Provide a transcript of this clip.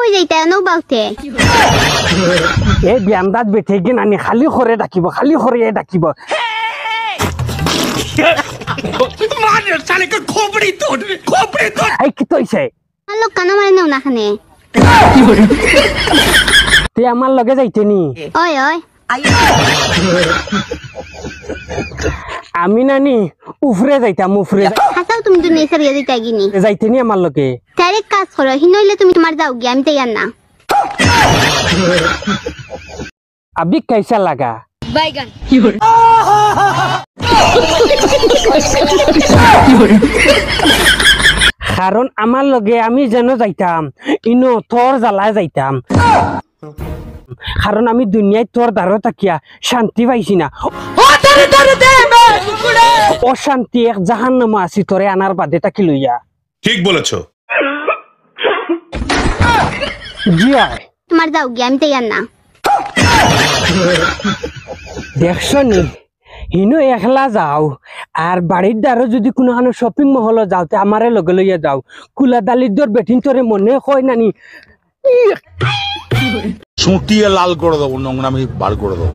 কই যাইতা নৌ বাউতে এ বিয়ান্দাত বেঠে গিয়ে নানি খালি করে ডাকিব খালি করে ডাকিব এই কি তৈছে লোক কানা মারে নেও না খানে তুই আমার লগে যাইতে নি ওই ওই আমি নানি উফরে যাইতাম উফরে হাসাও তুমি তো নেসার ইয়ে যাইতা গিনি যাইতে নি আমার লগে তারে কাজ করো হিনইলে তুমি তোমার যাও গিয়া আমি তাইয়ার না अभी कैसा लगा বাইগান কারণ আমার লগে আমি যেন যাইতাম ইনো তোর জ্বালায় যাইতাম কারণ আমি দুনিয়ায় তোর দ্বারা থাকিয়া শান্তি পাইছি না অশান্তি এক জাহান্নামে আছি তোরে আনার বাদে তাকি লইয়া ঠিক বলেছো জি তোমার যাও গিয়া আমি তাইয়ার না দেখছো নি হিনো একলা যাও আর বাড়ির দ্বারা যদি কোনো শপিং মহল যাওতে আমারে লগে লইয়া যাও কুলা দালিদ্দর বেঠিন তোরে মনে হয় নানি ছুটিয়ে লাল করে দেবো নোংরামি বার করে দেবো